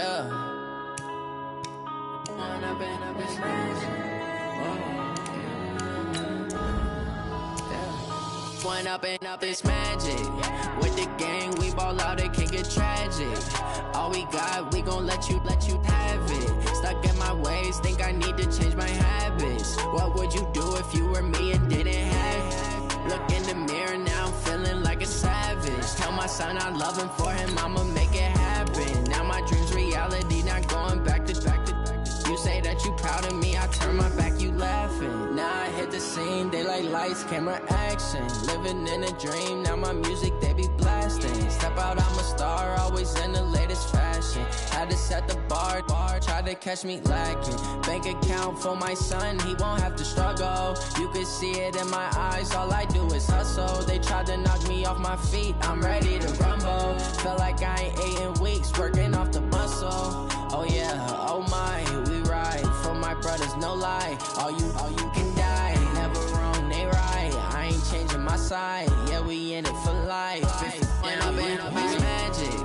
Yeah. One up and up this magic. With the gang, we ball out, it can get tragic. All we got, we gon' let you have it. Stuck in my ways, think I need to change my habits. What would you do if you were me and didn't have it? Look in the mirror, now I'm feeling like a savage. Tell my son I love him, for him I'ma make it happen. Now my dream's reality, not going back to. You say that you proud of me, I turn my back, you laughing. Now I hit the scene, they like lights, camera, action. Living in a dream, now my music, they be blasting. Step out, I'm a star, always in the latest fashion. Had to set the bar, try to catch me lacking. Bank account for my son, he won't have to struggle. You can see it in my eyes, all I do is hustle. They tried to knock me off my feet, I'm ready to rumble. Felt like I ain't ate in weeks, working off the muscle. Oh yeah, oh my, we ride for my brothers, no lie. All you can die, never wrong, they right. I ain't changing my side, yeah, we in it for life. When up and up is magic.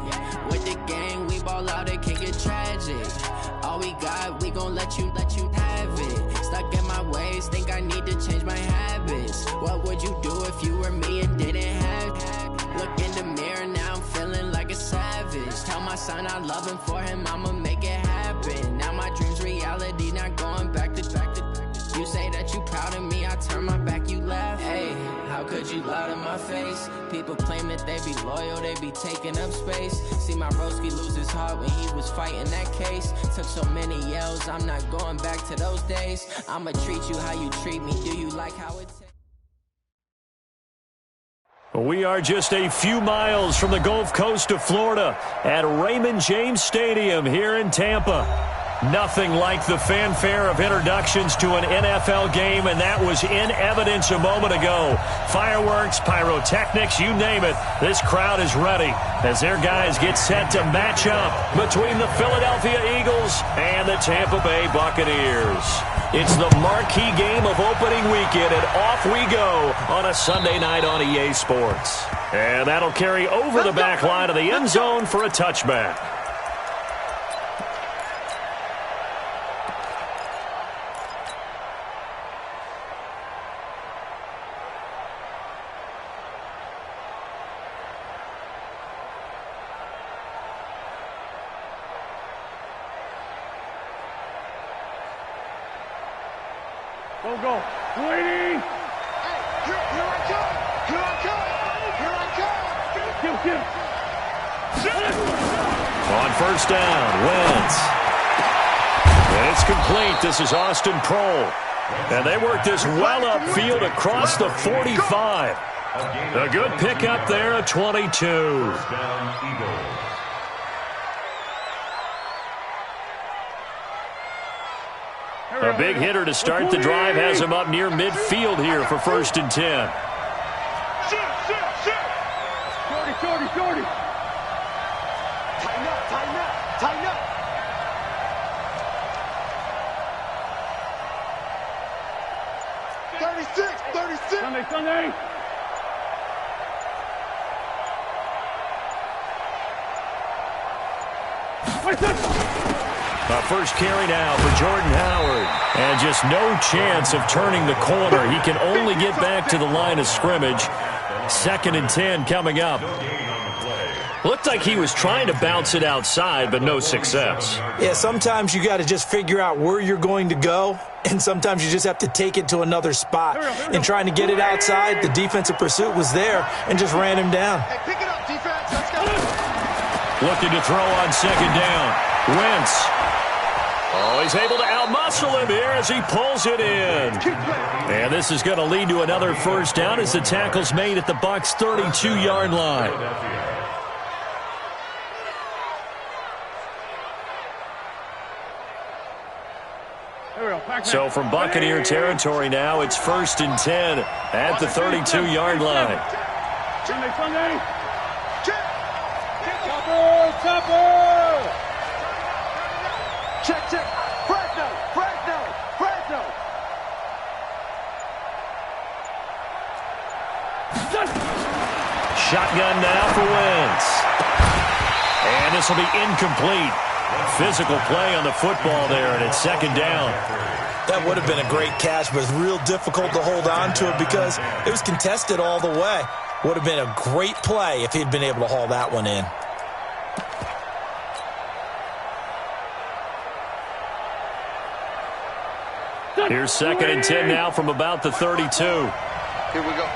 With the gang, we ball out, it can get tragic. All we got, we gon' let you have it. Stuck in my ways, think I need to change my habits. What would you do if you were me and didn't have it? Look in the mirror, now I'm feeling like a savage. Tell my son I love him, for him I'ma make it happen. Now my dream's reality, not going back to. You say that you proud of me, I turn my back, you laugh. Hey, how could you lie to my face? People claim that they be loyal, they be taking up space. See my broski lose his heart when he was fighting that case. Took so many yells, I'm not going back to those days. I'ma treat you how you treat me, do you like how it tastes? We are just a few miles from the Gulf Coast of Florida at Raymond James Stadium here in Tampa. Nothing like the fanfare of introductions to an NFL game, and that was in evidence a moment ago. Fireworks, pyrotechnics, you name it. This crowd is ready as their guys get set to match up between the Philadelphia Eagles and the Tampa Bay Buccaneers. It's the marquee game of opening weekend, and off we go on a Sunday night on EA Sports. And that'll carry over the back line of the end zone for a touchback. Go. Waiting. Hey, here I come. Here I come. Here I come. On first down, Wentz. And it's complete. This is Austin Prohl. And they work this well upfield across the 45. A good pickup there at 22. A big hitter to start the drive has him up near midfield here for 1st and 10. Shorty. Tighten up. 36. Sunday. A first carry now for Jordan Howard. And just no chance of turning the corner. He can only get back to the line of scrimmage. 2nd and 10 coming up. Looked like he was trying to bounce it outside, but no success. Yeah, sometimes you got to just figure out where you're going to go, and sometimes you just have to take it to another spot. And trying to get it outside, the defensive pursuit was there and just ran him down. Hey, pick it up, defense. Let's go. Looking to throw on 2nd down. Wentz. Oh, he's able to outmuscle him here as he pulls it in. And this is going to lead to another first down as the tackle's made at the Bucs' 32-yard line. So from Buccaneer territory now, it's 1st and 10 at the 32-yard line. Sunday. Chopper. Check. Fresno. Shotgun now for Wentz. And this will be incomplete. Physical play on the football there, and it's second down. That would have been a great catch, but it's real difficult to hold on to it because it was contested all the way. Would have been a great play if he'd been able to haul that one in. Here's 2nd and 10 now from about the 32. Here we go.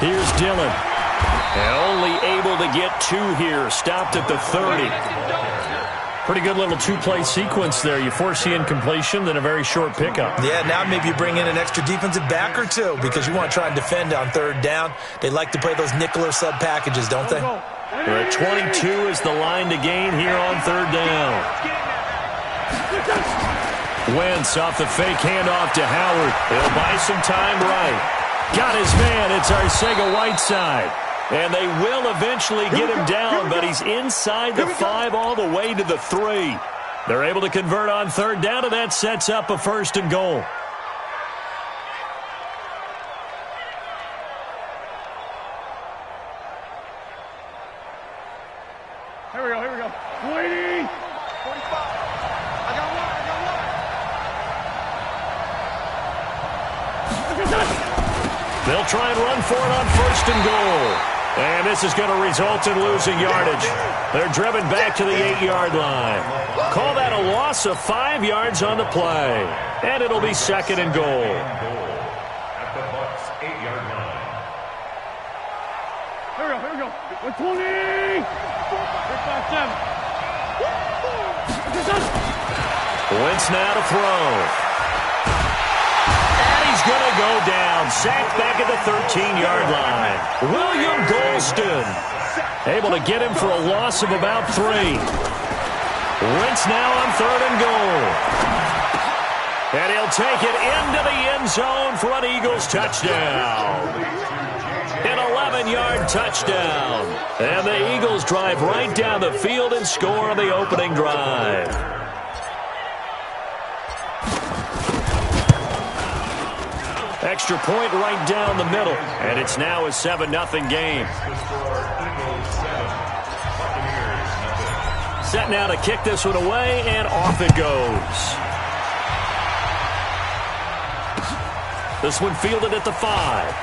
Here's Dillon. And only able to get 2 here. Stopped at the 30. Pretty good little 2-play sequence there. You force the incompletion, then a very short pickup. Yeah, now maybe you bring in an extra defensive back or two because you want to try and defend on 3rd down. They like to play those nickel or sub packages, don't they? They're at 22 is the line to gain here on 3rd down. Wentz off the fake handoff to Howard. He'll buy some time right. Got his man. It's Arcega-Whiteside. And they will eventually get him down, but he's inside the 5 all the way to the 3. They're able to convert on 3rd down, and that sets up a 1st and goal. Here we go. Waiting. 45. I got one. They'll try and run for it on 1st and goal. And this is going to result in losing yardage. They're driven back to the 8-yard line. Call that a loss of 5 yards on the play. And it'll be 2nd and goal. At the Bucs 8-yard line. Here we go. 120. 5-7. Wentz now to throw. And he's going to go down. Sacked back at the 13-yard line. William Golston able to get him for a loss of about 3. Wentz now on 3rd and goal. And he'll take it into the end zone for an Eagles touchdown. An 11-yard touchdown. And the Eagles drive right down the field and score on the opening drive. Extra point right down the middle. And it's now a 7-0 game. Set now to kick this one away, and off it goes. This one fielded at the 5.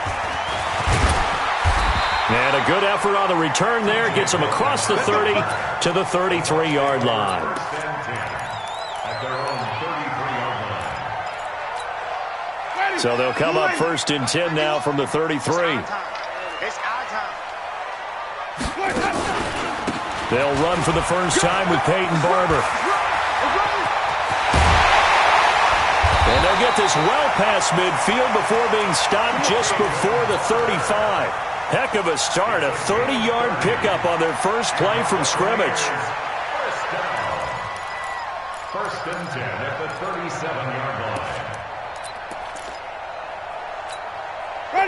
And a good effort on the return there. Gets him across the 30 to the 33-yard line. So they'll come up 1st and 10 now from the 33. It's our time. They'll run for the first time with Peyton Barber. And they'll get this well past midfield before being stopped just before the 35. Heck of a start, a 30-yard pickup on their first play from scrimmage. First and 10 at the 37-yard line.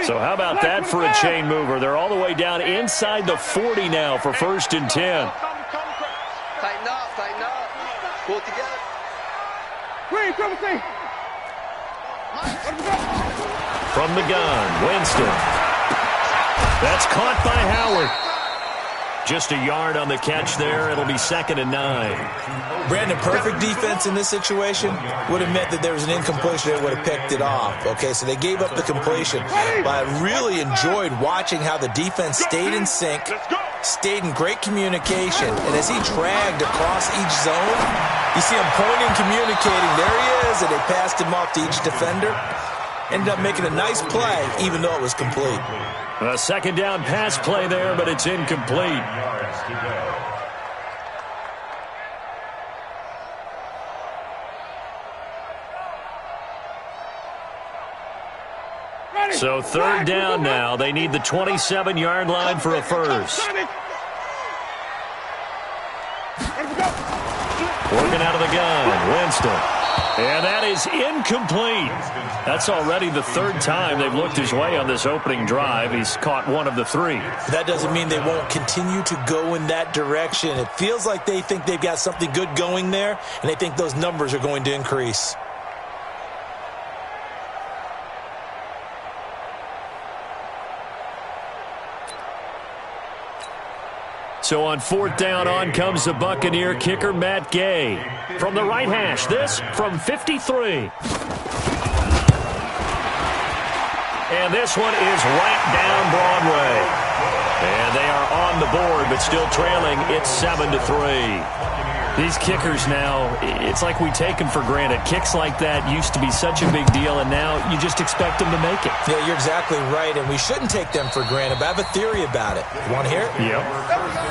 So how about that for a chain mover? They're all the way down inside the 40 now for 1st and 10. Tighten up. Pull it together. From the gun, Winston. That's caught by Howard. Just a yard on the catch there. It'll be 2nd and 9. Brandon, perfect defense in this situation would have meant that there was an incompletion. They would have picked it off. Okay, so they gave up the completion. But I really enjoyed watching how the defense stayed in sync, stayed in great communication. And as he dragged across each zone, you see him pointing, communicating. There he is, and they passed him off to each defender. Ended up making a nice play, even though it was complete. A 2nd down pass play there, but it's incomplete. So 3rd down now. They need the 27-yard line for a first. Working out of the gun, Winston. And that is incomplete. That's already the 3rd time they've looked his way on this opening drive. He's caught 1 of the 3. That doesn't mean they won't continue to go in that direction. It feels like they think they've got something good going there, and they think those numbers are going to increase. So on 4th down, on comes the Buccaneer kicker, Matt Gay. From the right hash, this from 53. And this one is right down Broadway. And they are on the board, but still trailing. It's 7-3. These kickers now, it's like we take them for granted. Kicks like that used to be such a big deal, and now you just expect them to make it. Yeah, you're exactly right, and we shouldn't take them for granted, but I have a theory about it. You want to hear it? Yep.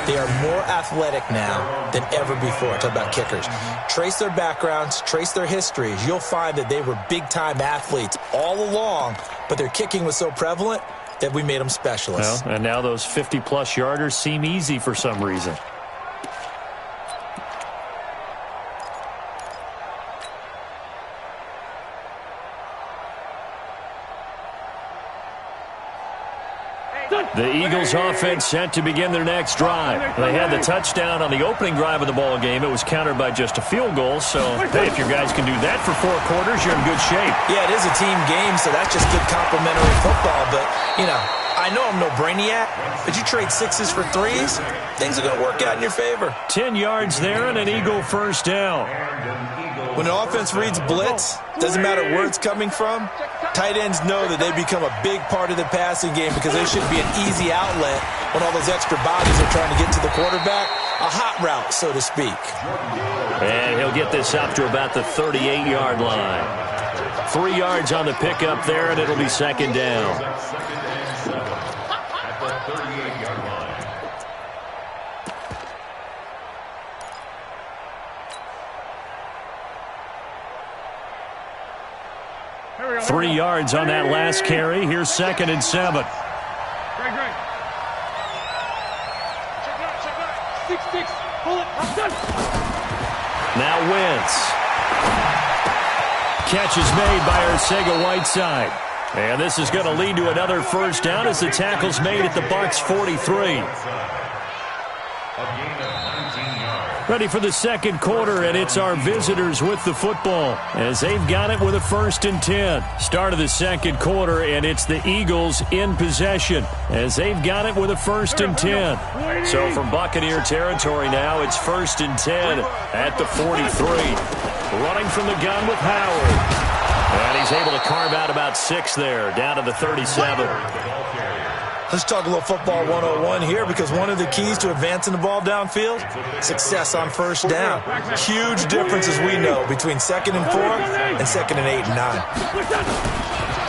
They are more athletic now than ever before. Talk about kickers. Trace their backgrounds, trace their histories. You'll find that they were big-time athletes all along, but their kicking was so prevalent that we made them specialists. Well, and now those 50-plus yarders seem easy for some reason. The Eagles offense set to begin their next drive. They had the touchdown on the opening drive of the ball game. It was countered by just a field goal. So, hey, if your guys can do that for 4 quarters, you're in good shape. Yeah, it is a team game, so that's just good complimentary football. But, you know, I know I'm no brainiac, but you trade 6s for 3s, things are going to work out in your favor. 10 yards there and an Eagle first down. When an offense reads blitz, doesn't matter where it's coming from, tight ends know that they become a big part of the passing game because they should be an easy outlet when all those extra bodies are trying to get to the quarterback. A hot route, so to speak. And he'll get this up to about the 38-yard line. 3 yards on the pickup there, and it'll be second down. At the 38-yard line. 3 yards on that last carry. Here's 2nd and 7. Great. Check it out. 6. Pull it. I'm done. Now Wentz. Catch is made by Arcega-Whiteside. And this is going to lead to another first down as the tackle's made at the Bucs 43. A gain of 19 yards. Ready for the second quarter, and it's our visitors with the football as they've got it with a 1st and 10. Start of the second quarter, and it's the Eagles in possession as they've got it with a 1st and 10. So from Buccaneer territory now, it's 1st and 10 at the 43. Running from the gun with Howard. And he's able to carve out about 6 there, down to the 37. Let's talk a little football 101 here because one of the keys to advancing the ball downfield, success on first down. Huge difference, as we know, between 2nd and 4 and 2nd and 8 and 9.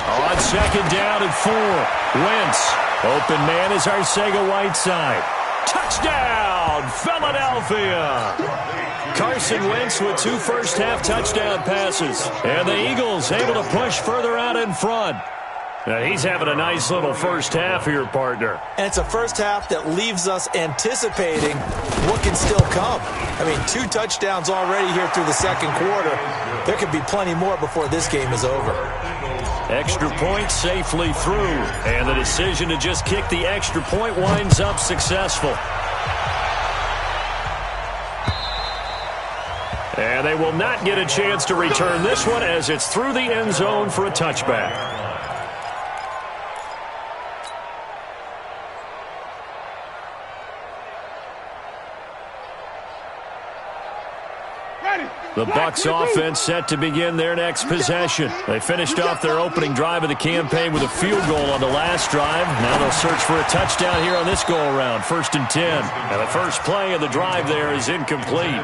On 2nd down and 4, Wentz. Open man is Arcega-Whiteside. Touchdown, Philadelphia! Carson Wentz with 2 first-half touchdown passes. And the Eagles able to push further out in front. And he's having a nice little first half here, partner. And it's a first half that leaves us anticipating what can still come. I mean, 2 touchdowns already here through the second quarter. There could be plenty more before this game is over. Extra point safely through. And the decision to just kick the extra point winds up successful. And they will not get a chance to return this one as it's through the end zone for a touchback. The Bucs offense set to begin their next possession. They finished off their opening drive of the campaign with a field goal on the last drive. Now they'll search for a touchdown here on this go-around, 1st and 10. And the first play of the drive there is incomplete.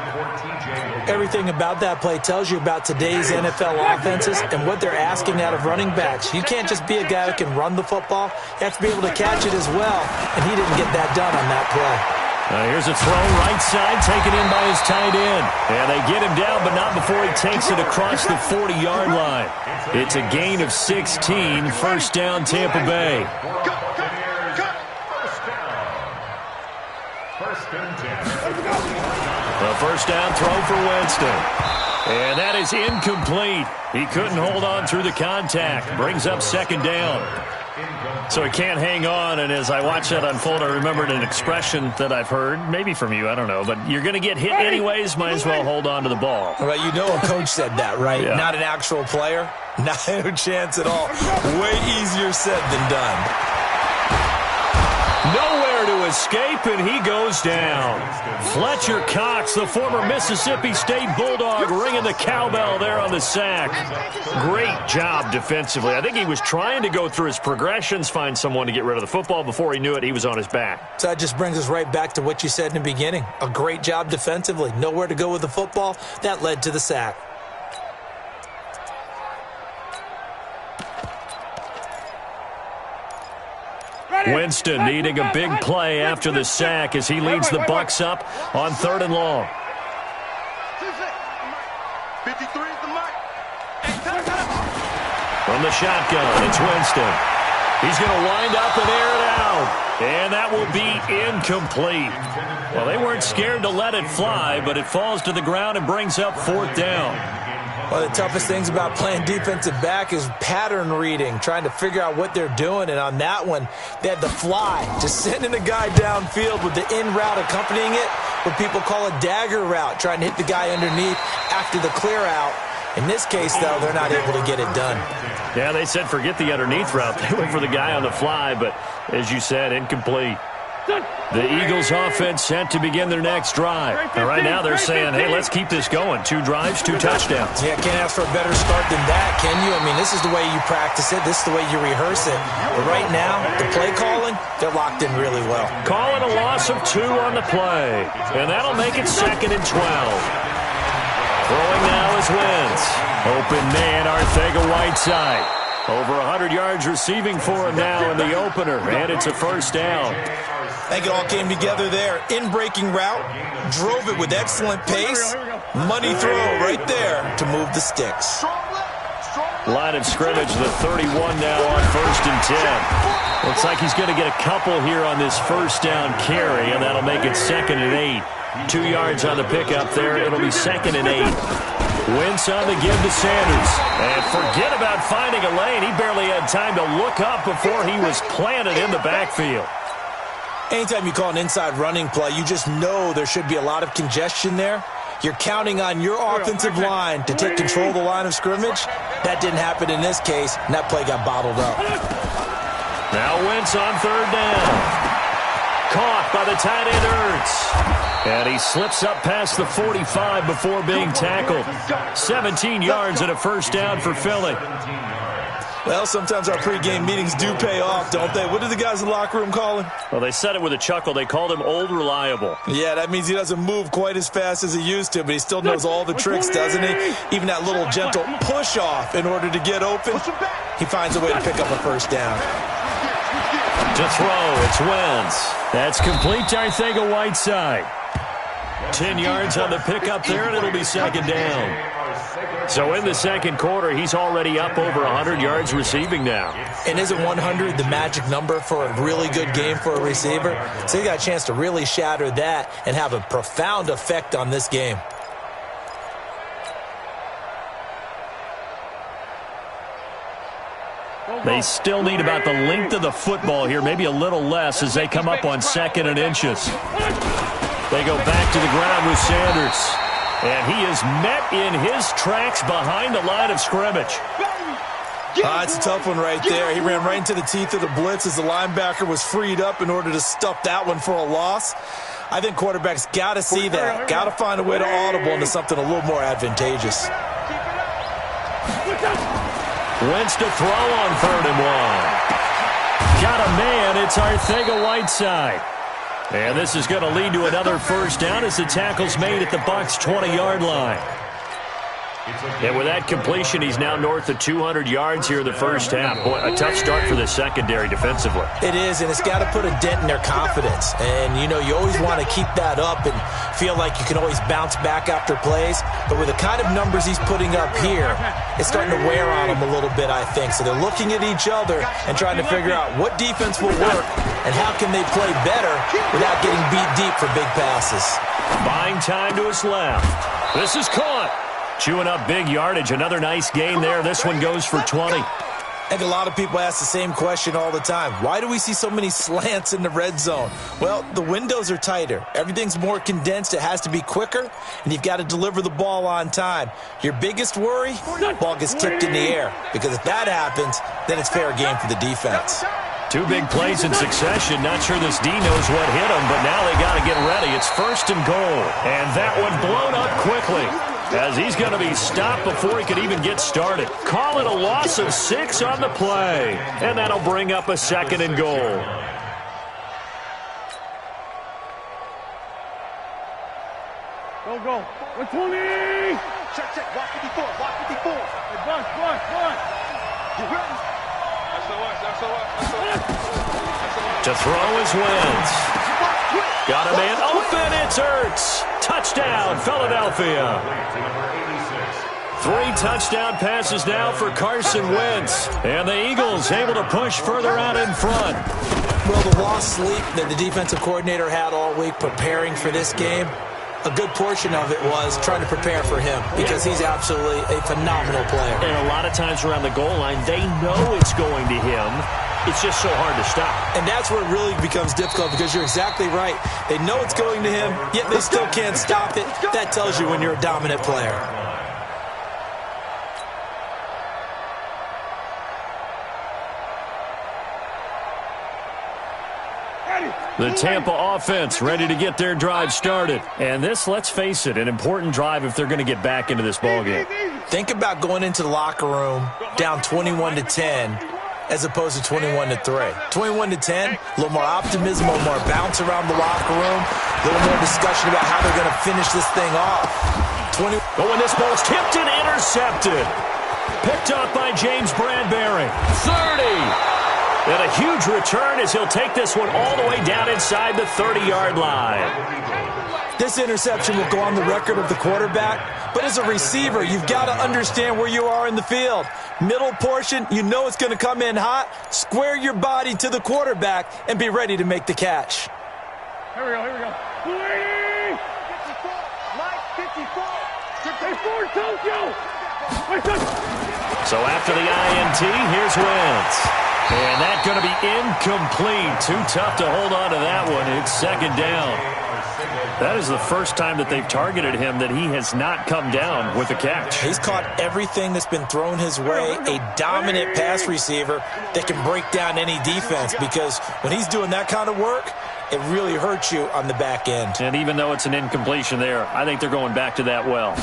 Everything about that play tells you about today's NFL offenses and what they're asking out of running backs. You can't just be a guy who can run the football. You have to be able to catch it as well, and he didn't get that done on that play. Here's a throw right side, taken in by his tight end. And they get him down, but not before he takes it across the 40-yard line. It's a gain of 16, first down Tampa Bay. First and 10. The first down throw for Winston. And that is incomplete. He couldn't hold on through the contact. Brings up 2nd down. So he can't hang on, and as I watch that unfold, I remembered an expression that I've heard, maybe from you, I don't know, but you're going to get hit anyways, might as well hold on to the ball. Well, you know a coach said that, right? Yeah. Not an actual player. Not a chance at all. Way easier said than done. Nowhere to escape, and he goes down. Fletcher Cox, the former Mississippi State Bulldog, ringing the cowbell there on the sack. Great job defensively. I think he was trying to go through his progressions, find someone to get rid of the football. Before he knew it, he was on his back. So that just brings us right back to what you said in the beginning. A great job defensively. Nowhere to go with the football. That led to the sack. Winston needing a big play after the sack as he leads the Bucs up on 3rd and long. 53 is the mark. From the shotgun, it's Winston. He's going to wind up and air it out. And that will be incomplete. Well, they weren't scared to let it fly, but it falls to the ground and brings up 4th down. One of the toughest things about playing defensive back is pattern reading, trying to figure out what they're doing. And on that one, they had the fly, just sending a guy downfield with the in route accompanying it, what people call a dagger route, trying to hit the guy underneath after the clear out. In this case, though, they're not able to get it done. Yeah, they said forget the underneath route. They went for the guy on the fly, but as you said, incomplete. The Eagles offense set to begin their next drive. And right now they're saying, hey, let's keep this going. 2 drives, 2 touchdowns. Yeah, can't ask for a better start than that, can you? I mean, this is the way you practice it. This is the way you rehearse it. But right now, the play calling, they're locked in really well. Calling a loss of 2 on the play. And that'll make it 2nd and 12. Throwing now is Wentz. Open man, Arcega-Whiteside. Over 100 yards receiving for him now in the opener. And it's a 1st down. I think it all came together there. In-breaking route, drove it with excellent pace. Money throw right there to move the sticks. Line of scrimmage, the 31 now on 1st and 10. Looks like he's going to get a couple here on this 1st down carry, and that'll make it 2nd and 8. 2 yards on the pickup there. It'll be 2nd and 8. Wentz on the give to Sanders. And forget about finding a lane. He barely had time to look up before he was planted in the backfield. Anytime you call an inside running play, you just know there should be a lot of congestion there. You're counting on your offensive line to take control of the line of scrimmage. That didn't happen in this case, and that play got bottled up. Now Wentz on 3rd down. Caught by the tight end Ertz. And he slips up past the 45 before being tackled. 17 yards and a 1st down for Philly. Well, sometimes our pregame meetings do pay off, don't they? What did the guys in the locker room call him? Well, they said it with a chuckle. They called him Old Reliable. Yeah, that means he doesn't move quite as fast as he used to, but he still knows all the tricks, doesn't he? Even that little gentle push-off in order to get open. He finds a way to pick up a 1st down. To throw, it's Wentz. That's complete to Arcega-Whiteside. 10 yards on the pickup there, and it'll be 2nd down. So in the 2nd quarter, he's already up over 100 yards receiving now. And isn't 100 the magic number for a really good game for a receiver? So he got a chance to really shatter that and have a profound effect on this game. They still need about the length of the football here, maybe a little less as they come up on 2nd and inches. They go back to the ground with Sanders. And he is met in his tracks behind the line of scrimmage. It's a tough one right there. He ran right into the teeth of the blitz as the linebacker was freed up in order to stuff that one for a loss. I think quarterbacks got to see that. Got to find a way to audible into something a little more advantageous. Wentz to throw on 3rd and 1. Got a man. It's Arcega-Whiteside. And this is going to lead to another 1st down as the tackle's made at the Bucs' 20-yard line. And with that completion, he's now north of 200 yards here in the 1st half. Boy, a tough start for the secondary defensively. It is, and it's got to put a dent in their confidence. And, you know, you always want to keep that up and feel like you can always bounce back after plays. But with the kind of numbers he's putting up here, it's starting to wear on them a little bit, I think. So they're looking at each other and trying to figure out what defense will work and how can they play better without getting beat deep for big passes. Buying time to his left. This is caught. Chewing up big yardage. Another nice gain there. This one goes for 20. I think a lot of people ask the same question all the time. Why do we see so many slants in the red zone? Well, the windows are tighter. Everything's more condensed. It has to be quicker, and you've got to deliver the ball on time. Your biggest worry? Ball gets tipped in the air. Because if that happens, then it's fair game for the defense. Two big plays in succession. Not sure this D knows what hit him, but now they got to get ready. It's 1st and goal. And that one blown up quickly, as he's going to be stopped before he could even get started. Call it a loss of 6 on the play. And that'll bring up a 2nd and goal. Go. 120. Check. Watch 54. Watch 54. Hey, Buck. Get ready. To throw is Wentz. Got a man open. It's Ertz. Touchdown, Philadelphia. 3 touchdown passes now for Carson Wentz. And the Eagles able to push further out in front. Well, the lost sleep that the defensive coordinator had all week preparing for this game, a good portion of it was trying to prepare for him because he's absolutely a phenomenal player. And a lot of times around the goal line, they know it's going to him. It's just so hard to stop. And that's where it really becomes difficult because you're exactly right. They know it's going to him, yet they still can't stop it. That tells you when you're a dominant player. The Tampa offense ready to get their drive started. And this, let's face it, an important drive if they're going to get back into this ballgame. Think about going into the locker room down 21-10 as opposed to 21-3. 21-10, a little more optimism, a little more bounce around the locker room, a little more discussion about how they're going to finish this thing off. When this ball's tipped and intercepted. Picked up by James Bradbury. 30. And a huge return as he'll take this one all the way down inside the 30-yard line. This interception will go on the record of the quarterback, but as a receiver, you've got to understand where you are in the field. Middle portion, you know it's going to come in hot. Square your body to the quarterback and be ready to make the catch. Here we go. 280. 54. Mike, 54. 54, Tokyo. So after the INT, here's Wentz. And that's going to be incomplete. Too tough to hold on to that one. It's 2nd down. That is the first time that they've targeted him that he has not come down with a catch. He's caught everything that's been thrown his way. A dominant pass receiver that can break down any defense because when he's doing that kind of work, it really hurts you on the back end. And even though it's an incompletion there, I think they're going back to that well.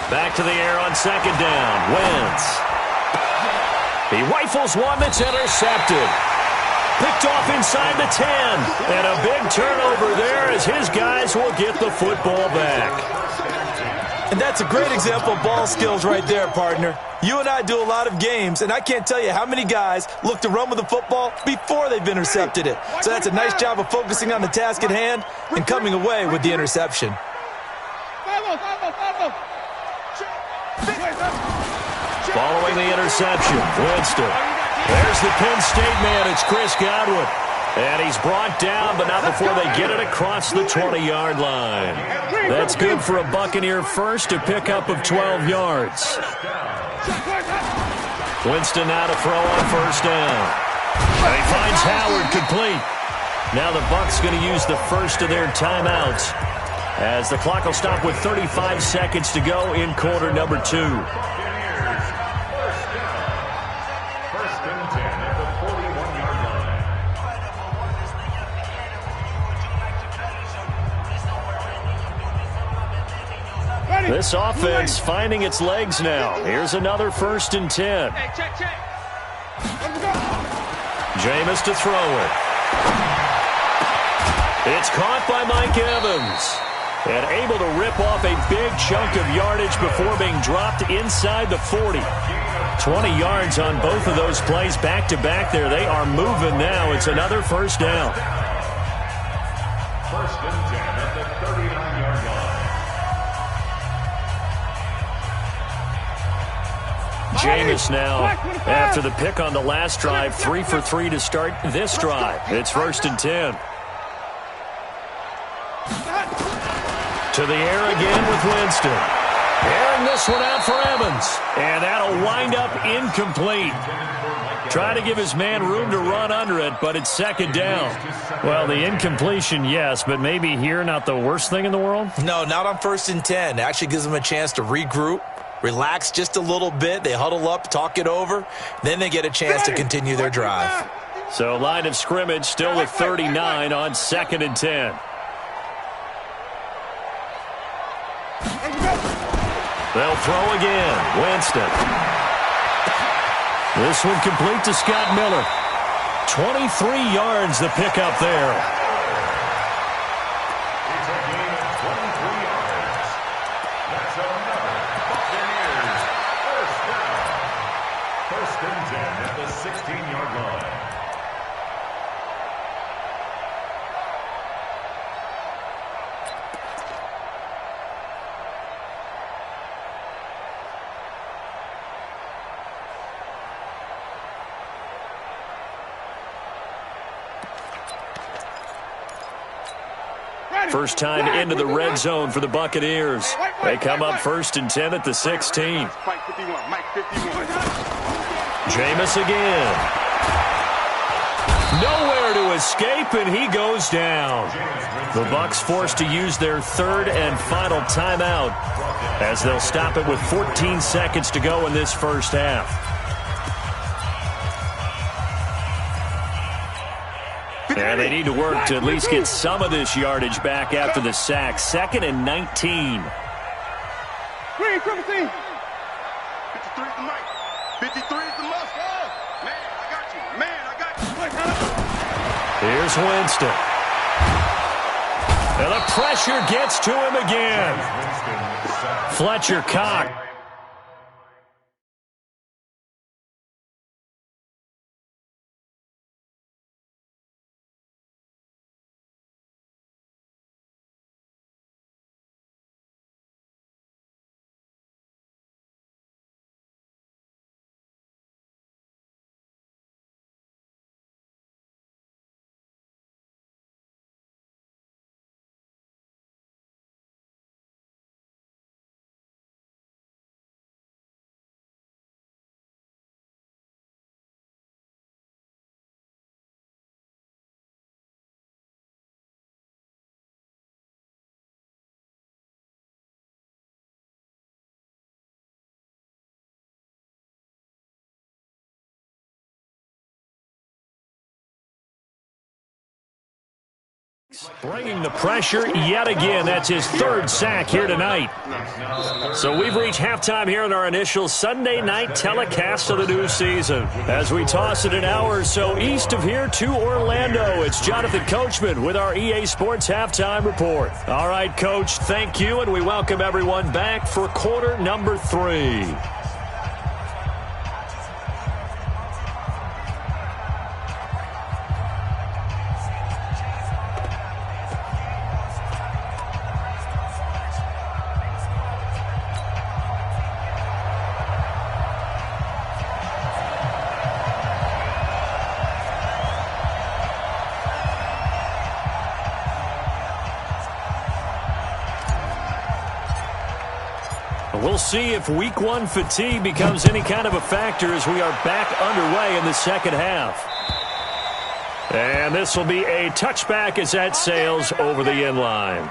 Back to the air on 2nd down. Wentz. He rifles one that's intercepted. Picked off inside the 10. And a big turnover there as his guys will get the football back. And that's a great example of ball skills right there, partner. You and I do a lot of games, and I can't tell you how many guys look to run with the football before they've intercepted it. So that's a nice job of focusing on the task at hand and coming away with the interception. Following the interception, Winston. There's the Penn State man. It's Chris Godwin. And he's brought down, but not before they get it across the 20-yard line. That's good for a Buccaneer first, a pickup of 12 yards. Winston now to throw on 1st down. And he finds Howard complete. Now the Bucs going to use the first of their timeouts as the clock will stop with 35 seconds to go in quarter number 2. This offense finding its legs now. Here's another 1st and 10. Jameis to throw it. It's caught by Mike Evans. And able to rip off a big chunk of yardage before being dropped inside the 40. 20 yards on both of those plays back-to-back there. They are moving now. It's another 1st down. 1st and 10 at the 39-yard line. Jameis now, after the pick on the last drive, 3 for 3 to start this drive. It's 1st and 10. To the air again with Winston. Airing this one out for Evans. And that'll wind up incomplete. Trying to give his man room to run under it, but it's 2nd down. Well, the incompletion, yes, but maybe here not the worst thing in the world? No, not on 1st and 10. It actually gives them a chance to regroup, relax just a little bit. They huddle up, talk it over. Then they get a chance to continue their drive. So line of scrimmage still with 39 on 2nd and 10. They'll throw again. Winston. This one complete to Scott Miller. 23 yards the pickup there. It's a gain of 23 yards. That's another Buccaneers first down. 1st and 10 at the 16-yard line. First time into the red zone for the Buccaneers. They come up 1st and 10 at the 16. Jameis again. Nowhere to escape, and he goes down. The Bucs forced to use their 3rd and final timeout as they'll stop it with 14 seconds to go in this first half. And they need to work to at least get some of this yardage back after the sack. 2nd and 19. 53 is the mic. 53 is the must. Man, I got you. Man, I got you. Here's Winston. And the pressure gets to him again. Fletcher cocked. Bringing the pressure yet again. That's his 3rd sack here tonight. So we've reached halftime here in our initial Sunday night telecast of the new season. As we toss it an hour or so east of here to Orlando, it's Jonathan Coachman with our EA Sports Halftime Report. All right, Coach, thank you, and we welcome everyone back for quarter number 3. We'll see if week 1 fatigue becomes any kind of a factor as we are back underway in the second half. And this will be a touchback as that sails over the end line.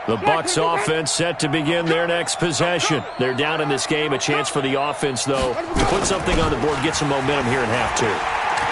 The Bucs offense set to begin their next possession. They're down in this game. A chance for the offense, though, to put something on the board, get some momentum here in half 2.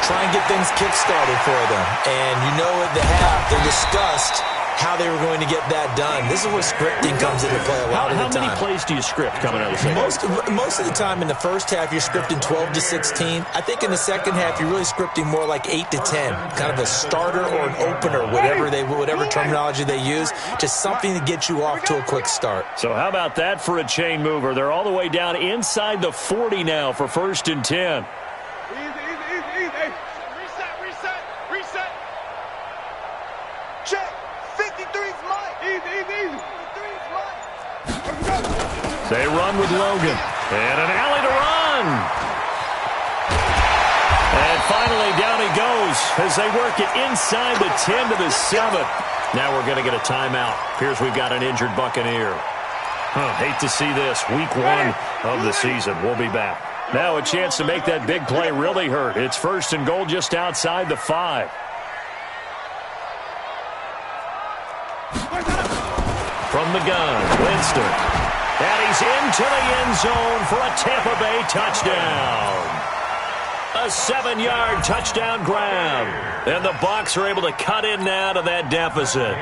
Try and get things kick-started for them. And you know at the half, they discussed how they were going to get that done. This is where scripting comes into play a lot of the time. How many plays do you script coming out of the second half? Most of the time in the first half, you're scripting 12 to 16. I think in the second half, you're really scripting more like 8 to 10. Kind of a starter or an opener, whatever terminology they use. Just something to get you off to a quick start. So how about that for a chain mover? They're all the way down inside the 40 now for 1st and 10. Reset. Check. 53's mine. Easy. 53's mine. They run with Logan. And an alley to run. And finally, down he goes as they work it inside the 10 to the 7. Now we're going to get a timeout. Appears we've got an injured Buccaneer. Hate to see this. Week 1 of the season. We'll be back. Now a chance to make that big play really hurt. It's 1st and goal just outside the 5. From the gun, Winston. And he's into the end zone for a Tampa Bay touchdown. A 7-yard touchdown grab. And the Bucs are able to cut in now to that deficit.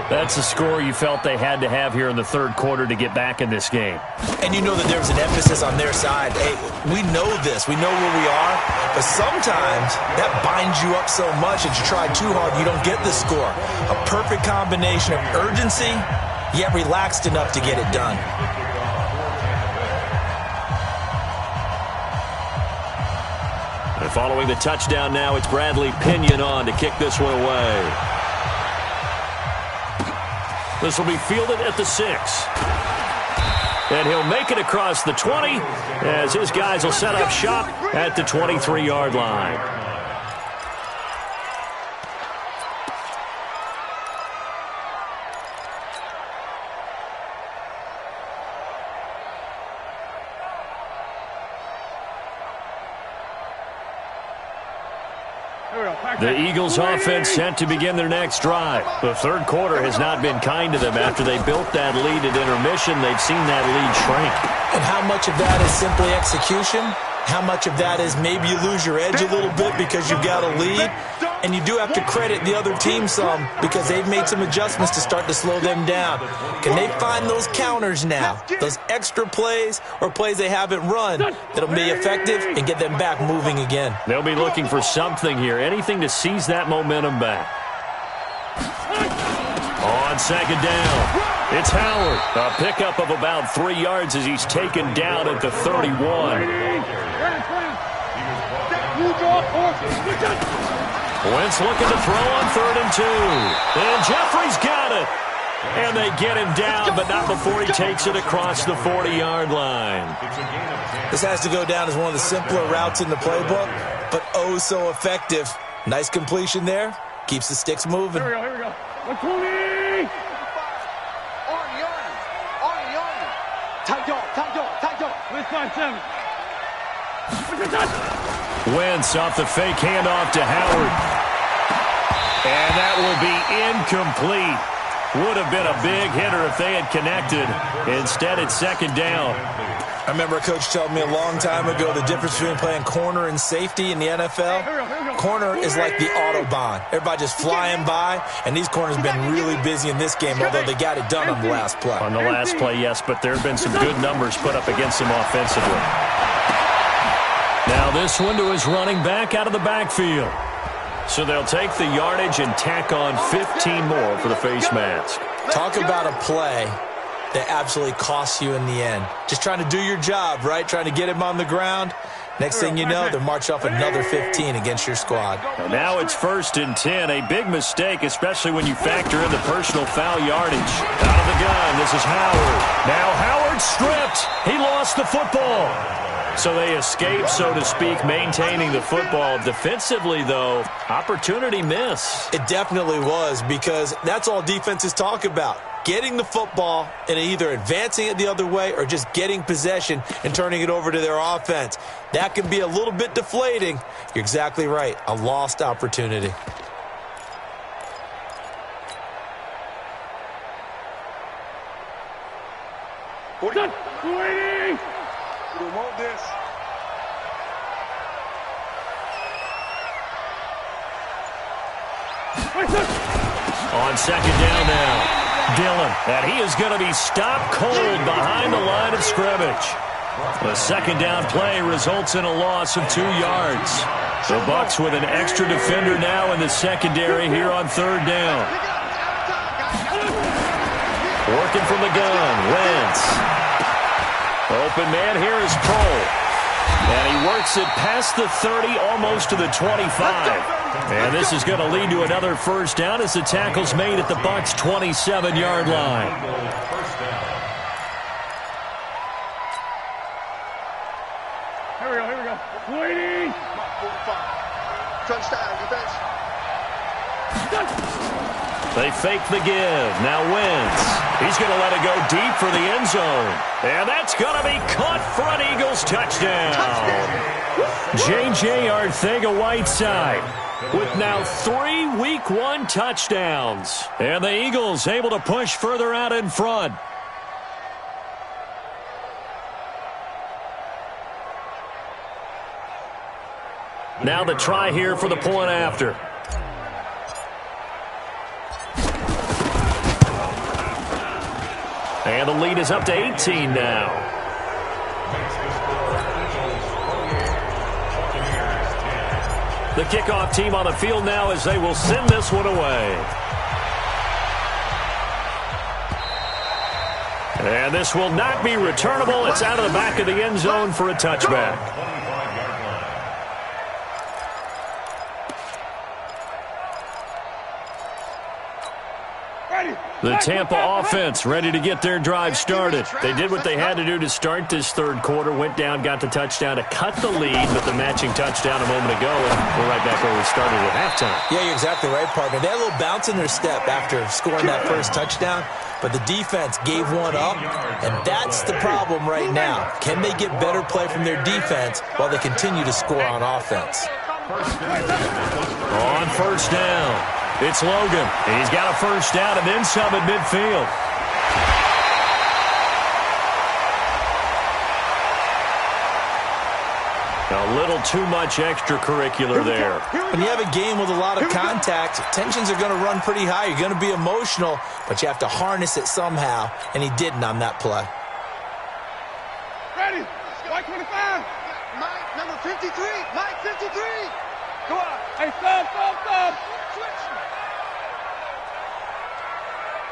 That's the score you felt they had to have here in the third quarter to get back in this game. And you know that there was an emphasis on their side. Hey, we know this. We know where we are. But sometimes that binds you up so much that you try too hard, you don't get the score. A perfect combination of urgency, yet relaxed enough to get it done. And following the touchdown now, it's Bradley Pinion on to kick this one away. This will be fielded at the 6. And he'll make it across the 20 as his guys will set up shop at the 23-yard line. The Eagles offense sent to begin their next drive. The third quarter has not been kind to them. After they built that lead at intermission, they've seen that lead shrink. And how much of that is simply execution? How much of that is maybe you lose your edge a little bit because you've got a lead? And you do have to credit the other team some because they've made some adjustments to start to slow them down. Can they find those counters now, those extra plays or plays they haven't run that'll be effective and get them back moving again? They'll be looking for something here, anything to seize that momentum back. On second down, it's Howard. A pickup of about 3 yards as he's taken down at the 31. Wentz looking to throw on 3rd and 2. And Jeffrey's got it. And they get him down, but not before he takes it across the 40-yard line. This has to go down as one of the simpler routes in the playbook, but oh so effective. Nice completion there. Keeps the sticks moving. Here we go. 120! Tight dog. Let's 5-7. Wentz off the fake handoff to Howard. And that will be incomplete. Would have been a big hitter if they had connected. Instead, it's second down. I remember a coach telling me a long time ago the difference between playing corner and safety in the NFL. Corner is like the Autobahn. Everybody just flying by, and these corners have been really busy in this game, although they got it done on the last play. On the last play, yes, but there have been some good numbers put up against them offensively. Now this one to his running back out of the backfield. So they'll take the yardage and tack on 15 more for the face mask. Talk about a play that absolutely costs you in the end. Just trying to do your job, right? Trying to get him on the ground. Next thing you know, they'll march off another 15 against your squad. And now it's 1st and 10. A big mistake, especially when you factor in the personal foul yardage. Out of the gun, this is Howard. Now Howard stripped. He lost the football. So they escape, so to speak, maintaining the football. Defensively, though, opportunity miss. It definitely was, because that's all defenses talk about. Getting the football and either advancing it the other way or just getting possession and turning it over to their offense. That can be a little bit deflating. You're exactly right. A lost opportunity. Done. Waiting. We don't want this. On second down now. Dillon, and he is going to be stopped cold behind the line of scrimmage. The second down play results in a loss of 2 yards. The Bucs with an extra defender now in the secondary here on 3rd down. Working from the gun, Wentz. Open man here is Cole. And he works it past the 30, almost to the 25. And this is going to lead to another first down as the tackle's made at the Bucs' 27-yard line. Here we go. Waiting. Touchdown, defense. They fake the give. Now Wentz. He's going to let it go deep for the end zone. And that's going to be caught for an Eagles touchdown. J.J. Arthega-Whiteside. with now 3 Week 1 touchdowns. And the Eagles able to push further out in front. Now the try here for the point after. And the lead is up to 18 now. The kickoff team on the field now as they will send this one away. And this will not be returnable. It's out of the back of the end zone for a touchback. The Tampa offense ready to get their drive started. They did what they had to do to start this third quarter, went down, got the touchdown to cut the lead, but the matching touchdown a moment ago, and we're right back where we started at halftime. Yeah, you're exactly right, partner. They had a little bounce in their step after scoring that first touchdown, but the defense gave one up, and that's the problem right now. Can they get better play from their defense while they continue to score on offense? On first down. It's Logan. He's got a first down and then some at midfield. A little too much extracurricular there. When you have a game with a lot of contact, tensions are going to run pretty high. You're going to be emotional, but you have to harness it somehow, and he didn't on that play. Ready? Mike 25. Mike, number 53. Mike, 53. Go on. Hey, sub.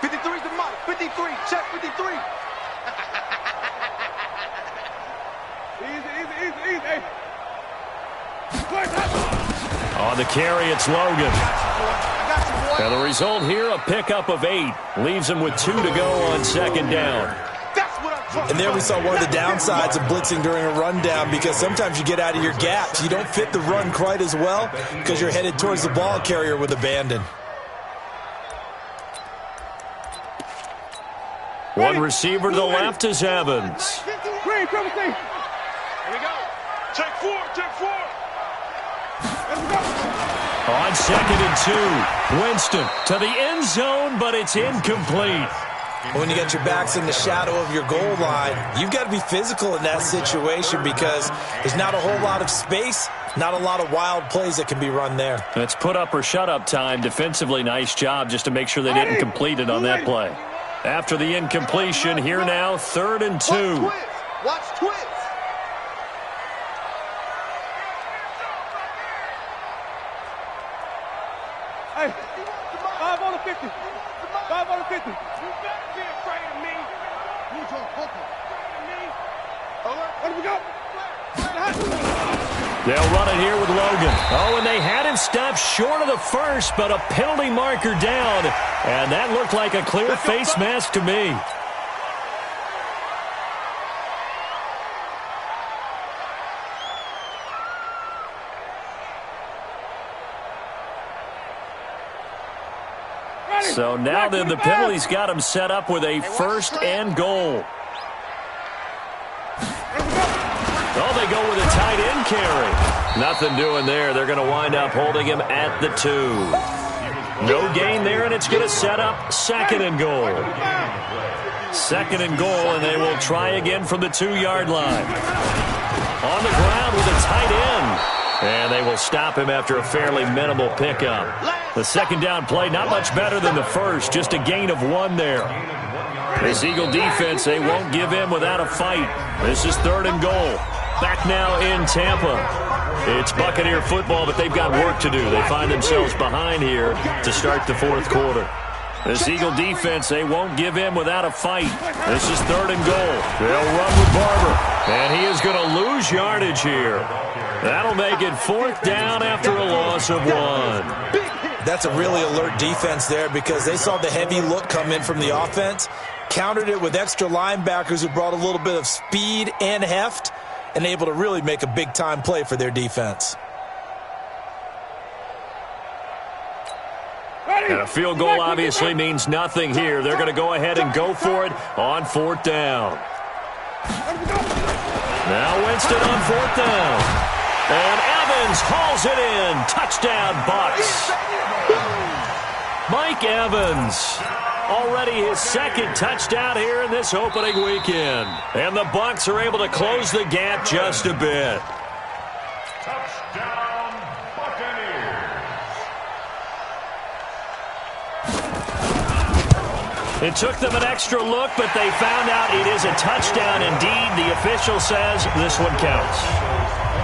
53's the Mike. 53. Check 53. Easy. Hey. On the carry, it's Logan. And the result here, a pickup of 8. Leaves him with 2 to go on second down. And there we saw one of the downsides of blitzing during a rundown, because sometimes you get out of your gaps. You don't fit the run quite as well because you're headed towards the ball carrier with abandon. One receiver to the left is Evans. Green, triple C. Here we go. Check 4. On second and 2, Winston to the end zone, but it's incomplete. When you got your backs in the shadow of your goal line, you've got to be physical in that situation because there's not a whole lot of space, not a lot of wild plays that can be run there. It's put up or shut up time. Defensively, nice job just to make sure they didn't complete it on that play. After the incompletion, here now, 3rd and 2. Watch twist. Hey, 5 on the 50. 5 on the 50. You better be afraid of me. Who's your hooker? Where do we go? They'll run it here with Logan. Oh, and they had him stopped short of the first, but a penalty marker down. And that looked like a clear face mask to me. So now then the penalty's got him set up with a 1st and goal. Oh, they go with a tight end carry. Nothing doing there. They're going to wind up holding him at the 2. No gain there, and it's going to set up 2nd and goal. 2nd and goal, and they will try again from the 2-yard line. On the ground with a tight end. And they will stop him after a fairly minimal pickup. The second down play, not much better than the first, just a gain of 1 there. This Eagle defense, they won't give in without a fight. This is 3rd and goal. Back now in Tampa. It's Buccaneer football, but they've got work to do. They find themselves behind here to start the 4th quarter. This Eagle defense, they won't give in without a fight. This is 3rd and goal. They'll run with Barber. And he is going to lose yardage here. That'll make it 4th down after a loss of 1. That's a really alert defense there because they saw the heavy look come in from the offense, countered it with extra linebackers who brought a little bit of speed and heft, and able to really make a big-time play for their defense. And a field goal obviously means nothing here. They're going to go ahead and go for it on 4th down. Now Winston on 4th down. And Evans Evans hauls it in. Touchdown, Bucks. Mike Evans, already his second touchdown here in this opening weekend. And the Bucks are able to close the gap just a bit. Touchdown, Buccaneers. It took them an extra look, but they found out it is a touchdown indeed. The official says this one counts.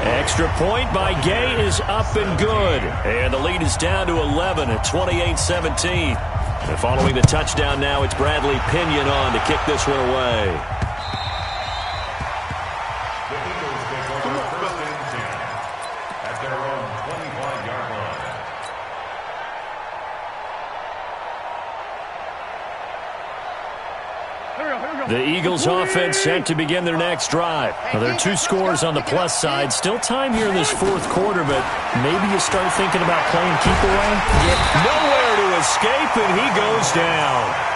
Extra point by Gay is up and good. And the lead is down to 11 at 28-17. And following the touchdown now, it's Bradley Pinion on to kick this one away. The Eagles take over first and 10 at their own 25-yard line. The Eagles offense set to begin their next drive. Now, there are 2 scores on the plus side. Still time here in this fourth quarter, but maybe you start thinking about playing keep away. Nowhere to escape, and he goes down.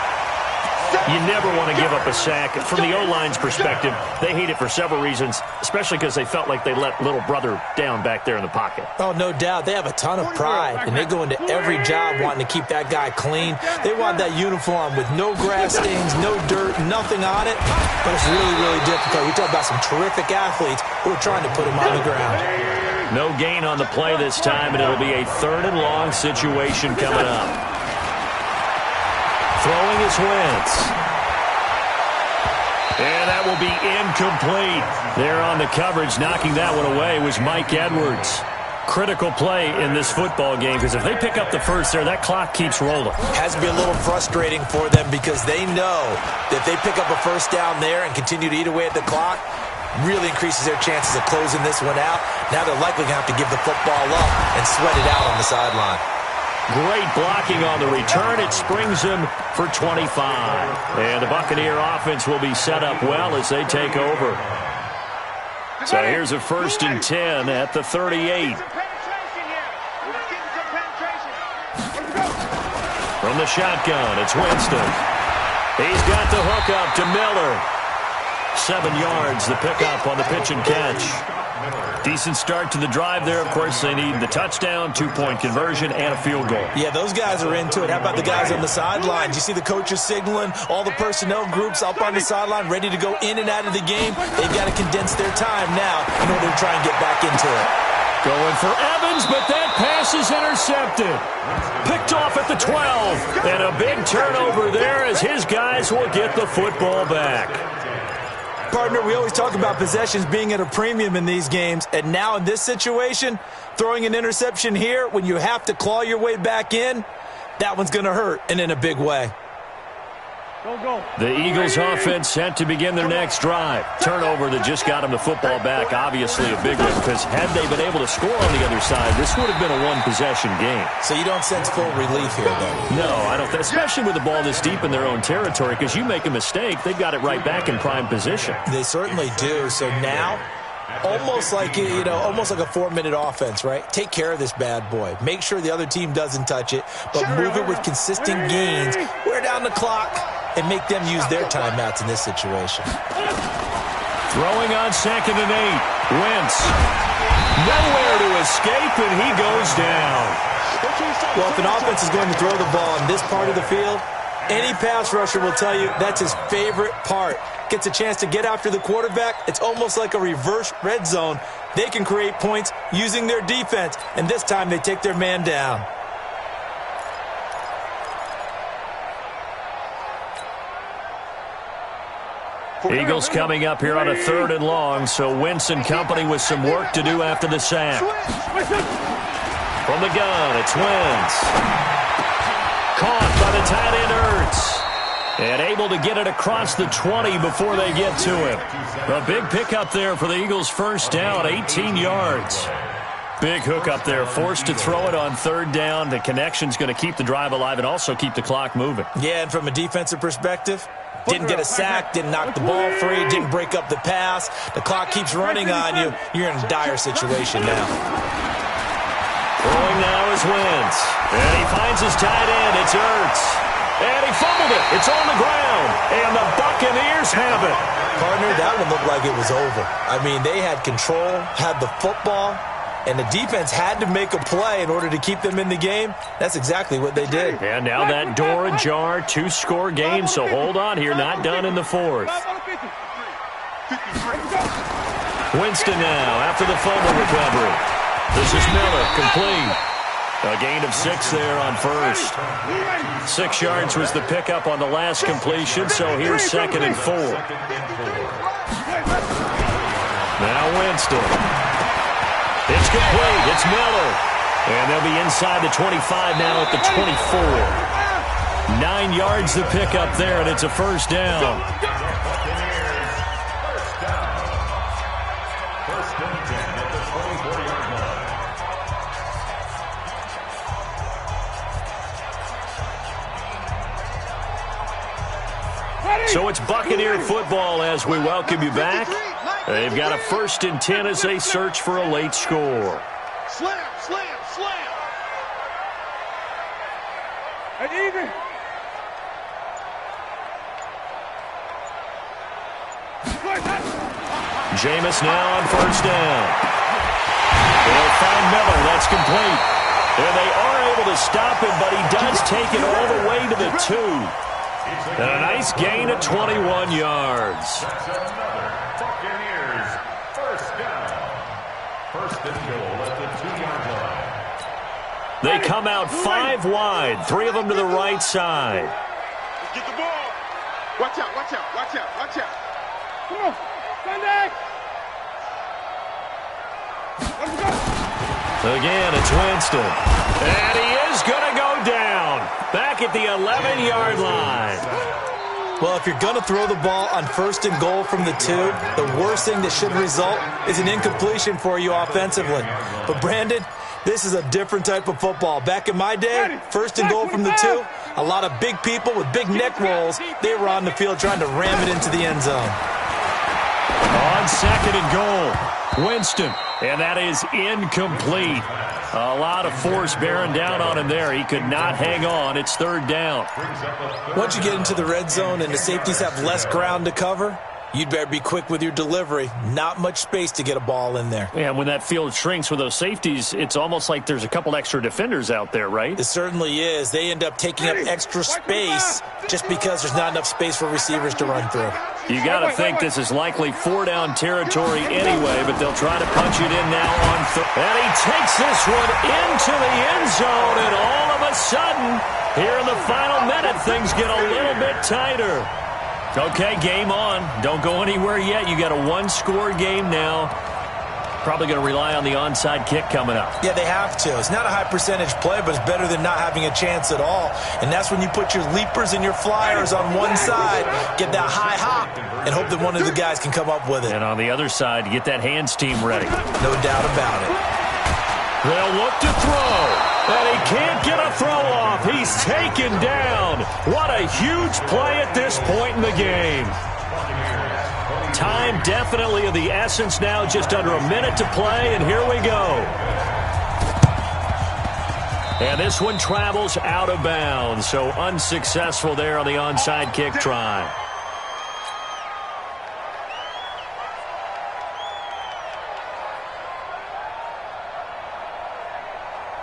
You never want to give up a sack. From the O-line's perspective, they hate it for several reasons, especially because they felt like they let little brother down back there in the pocket. Oh, no doubt. They have a ton of pride, and they go into every job wanting to keep that guy clean. They want that uniform with no grass stains, no dirt, nothing on it. But it's really, really difficult. We talk about some terrific athletes who are trying to put him on the ground. No gain on the play this time, and it'll be a 3rd and long situation coming up. Throwing is Wentz. And that will be incomplete. There on the coverage, knocking that one away was Mike Edwards. Critical play in this football game, because if they pick up the first there, that clock keeps rolling. Has to be a little frustrating for them because they know that if they pick up a first down there and continue to eat away at the clock, really increases their chances of closing this one out. Now they're likely going to have to give the football up and sweat it out on the sideline. Great blocking on the return. It springs him for 25. And the Buccaneer offense will be set up well as they take over. So here's a 1st and 10 at the 38. From the shotgun, it's Winston. He's got the hook up to Miller. 7 yards, the pickup on the pitch and catch. Decent start to the drive there. Of course, they need the touchdown, 2-point conversion, and a field goal. Yeah, those guys are into it. How about the guys on the sidelines? You see the coaches signaling, all the personnel groups up on the sideline, ready to go in and out of the game. They've got to condense their time now in order to try and get back into it. Going for Evans, but that pass is intercepted. Picked off at the 12. And a big turnover there as his guys will get the football back. Partner, we always talk about possessions being at a premium in these games, and now in this situation, throwing an interception here when you have to claw your way back in, that one's going to hurt, and in a big way. The Eagles offense set to begin their next drive. Turnover that just got them the football back, obviously a big one, because had they been able to score on the other side, this would have been a one-possession game. So you don't sense full relief here, though? No, I don't, especially with the ball this deep in their own territory, because you make a mistake, they've got it right back in prime position. They certainly do. So now, almost like a 4-minute offense, right? Take care of this bad boy. Make sure the other team doesn't touch it, but move it with consistent gains. Wear down the clock and make them use their timeouts in this situation. Throwing on 2nd and 8. Wentz. Nowhere to escape, and he goes down. Well, if an offense is going to throw the ball in this part of the field, any pass rusher will tell you that's his favorite part. Gets a chance to get after the quarterback. It's almost like a reverse red zone. They can create points using their defense, and this time they take their man down. Eagles coming up here on a 3rd and long, so Wentz and company with some work to do after the sack. From the gun, it's Wentz. Caught by the tight end Ertz. And able to get it across the 20 before they get to him. A big pickup there for the Eagles' first down, 18 yards. Big hook up there, forced to throw it on 3rd down. The connection's going to keep the drive alive and also keep the clock moving. Yeah, and from a defensive perspective, didn't get a sack, didn't knock the ball free, didn't break up the pass. The clock keeps running on you. You're in a dire situation now. Throwing now is Wentz. And he finds his tight end. It's Ertz. And he fumbled it. It's on the ground. And the Buccaneers have it. Partner, that one looked like it was over. I mean, they had control, had the football, and the defense had to make a play in order to keep them in the game. That's exactly what they did. And now that door ajar, 2-score game, so hold on here, not done in the fourth. Winston now after the fumble recovery. This is Miller, complete. A gain of 6 there on first. 6 yards was the pickup on the last completion, so here's 2nd and 4. Now Winston. It's complete. It's Miller. And they'll be inside the 25 now at the 24. 9 yards the pickup there, and it's a first down. So it's Buccaneer football as we welcome you back. They've got a 1st and 10 as they search for a late score. Slam, slam, slam. That's easy. Jameis now on first down. They'll find Miller. That's complete. And they are able to stop him, but he does take it all the way to the 2. And a nice gain of 21 yards. That's another Buccaneers first down. 1st and goal at the 2-yard line. They come out 5 wide, 3 of them to the right side. Let's get the ball. Watch out, watch out, watch out, watch out. Come on, Sunday. Let's go. Again, it's Winston. And he is going to go down. Back at the 11-yard line. Well, if you're going to throw the ball on 1st and goal from the 2, the worst thing that should result is an incompletion for you offensively. But, Brandon, this is a different type of football. Back in my day, 1st and goal from the 2, a lot of big people with big neck rolls, they were on the field trying to ram it into the end zone. On 2nd and goal, Winston. And that is incomplete. A lot of force bearing down on him there. He could not hang on. It's 3rd down. Once you get into the red zone and the safeties have less ground to cover, you'd better be quick with your delivery. Not much space to get a ball in there. And when that field shrinks with those safeties, it's almost like there's a couple extra defenders out there, right? It certainly is. They end up taking up extra space just because there's not enough space for receivers to run through. You got to think this is likely 4-down territory anyway, but they'll try to punch it in now on third. And he takes this one into the end zone, and all of a sudden, here in the final minute, things get a little bit tighter. Okay, game on. Don't go anywhere yet. You got a 1-score game now. Probably going to rely on the onside kick coming up. Yeah, they have to. It's not a high percentage play, but it's better than not having a chance at all. And that's when you put your leapers and your flyers on one side, get that high hop, and hope that one of the guys can come up with it. And on the other side, get that hands team ready. No doubt about it. They'll look to throw, and he can't get a throw off. He's taken down. What a huge play at this point in the game. Time definitely of the essence now, just under a minute to play, and here we go. And this one travels out of bounds, so unsuccessful there on the onside kick try.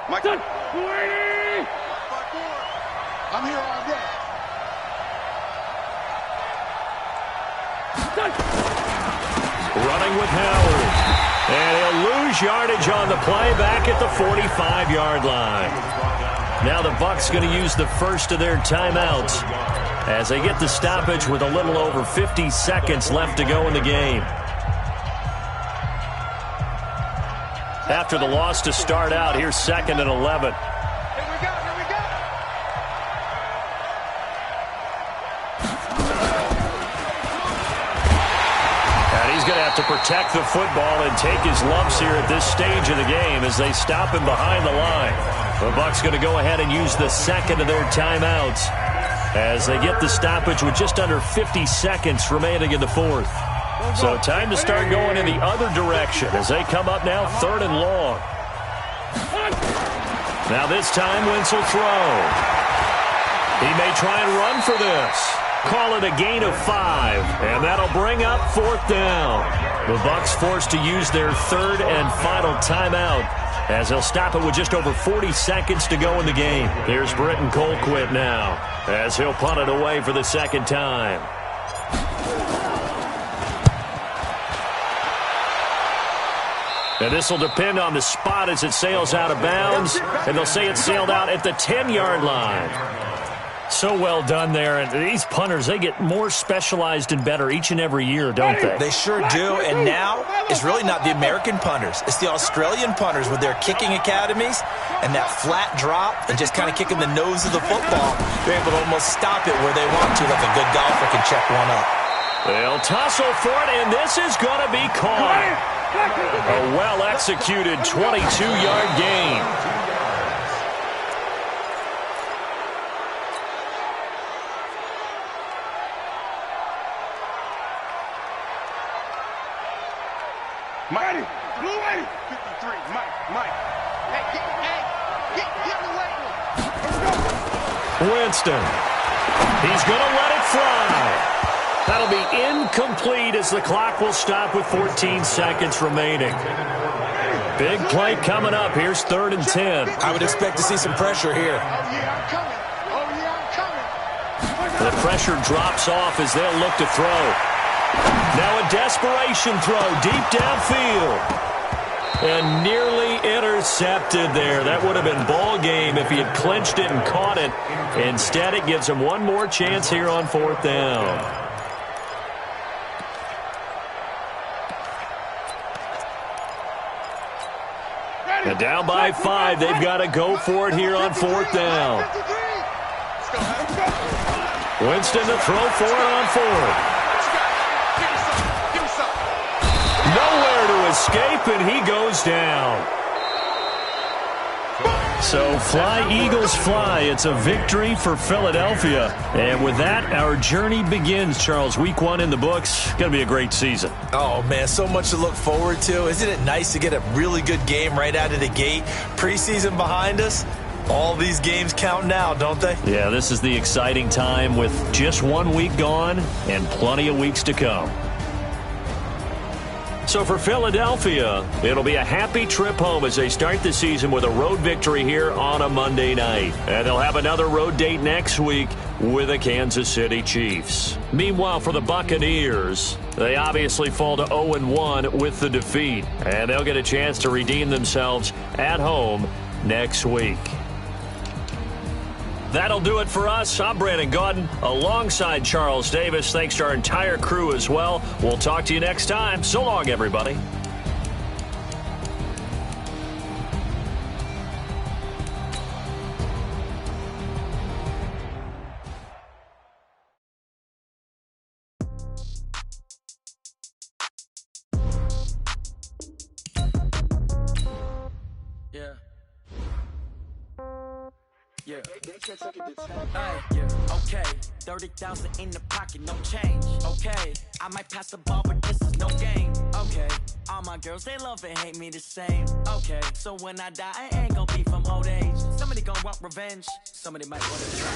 Mike, I'm here all day. Running with Howard. And he'll lose yardage on the play back at the 45-yard line. Now the Bucs going to use the first of their timeouts as they get the stoppage with a little over 50 seconds left to go in the game. After the loss to start out, here's 2nd and 11. He's going to have to protect the football and take his lumps here at this stage of the game as they stop him behind the line. The Bucs going to go ahead and use the 2nd of their timeouts as they get the stoppage with just under 50 seconds remaining in the 4th. So time to start going in the other direction as they come up now 3rd and long. Now this time Wentz will throw. He may try and run for this. Call it a gain of 5, and that'll bring up 4th down. The Bucs forced to use their third and final timeout as they'll stop it with just over 40 seconds to go in the game. Here's Britton Colquitt now as he'll punt it away for the second time. And this will depend on the spot as it sails out of bounds, and they'll say it sailed out at the 10-yard line. So well done there. And these punters, they get more specialized and better each and every year, don't they? They sure do. And now it's really not the American punters. It's the Australian punters with their kicking academies and that flat drop and just kind of kicking the nose of the football. They're able to almost stop it where they want to, like a good golfer can check one up. They'll tussle for it, and this is going to be caught. A well-executed 22-yard gain. Mighty, Blue 53, Mike. Hey, get the weight room. Winston. He's going to let it fly. That'll be incomplete as the clock will stop with 14 seconds remaining. Big play coming up. Here's 3rd and 10. I would expect to see some pressure here. The pressure drops off as they'll look to throw. Now a desperation throw deep downfield. And nearly intercepted there. That would have been ball game if he had clinched it and caught it. Instead, it gives him one more chance here on 4th down. And down by 5. They've got to go for it here on 4th down. Winston to throw for it on 4th. Nowhere to escape, and he goes down. So fly, Eagles, fly. It's a victory for Philadelphia. And with that, our journey begins, Charles. Week 1 in the books. Going to be a great season. Oh, man, so much to look forward to. Isn't it nice to get a really good game right out of the gate? Preseason behind us. All these games count now, don't they? Yeah, this is the exciting time with just 1 week gone and plenty of weeks to come. So for Philadelphia, it'll be a happy trip home as they start the season with a road victory here on a Monday night. And they'll have another road date next week with the Kansas City Chiefs. Meanwhile, for the Buccaneers, they obviously fall to 0-1 with the defeat. And they'll get a chance to redeem themselves at home next week. That'll do it for us. I'm Brandon Gaudin alongside Charles Davis. Thanks to our entire crew as well. We'll talk to you next time. So long, everybody. Okay, 30,000 in the pocket, no change. Okay, I might pass the ball, but this is no game. Okay, all my girls, they love and hate me the same. Okay, so when I die, I ain't gonna be from old age. Somebody gonna want revenge, somebody might want to try.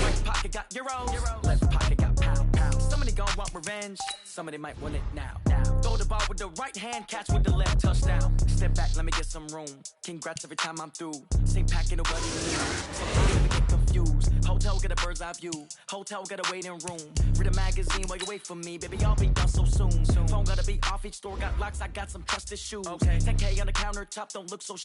Right pocket got euros, left pocket got pound. Somebody gonna want revenge, somebody might want it now. Throw the ball with the right hand, catch with the left, touchdown. Step back, let me get some room. Congrats every time I'm through. Same packing of what he needs. Sometimes we get confused. Hotel get a bird's eye view. Hotel got a waiting room. Read a magazine while you wait for me. Baby, I'll be done so soon. Phone gotta be off, each store got locks. I got some trusted shoes. Okay. 10K on the countertop, don't look so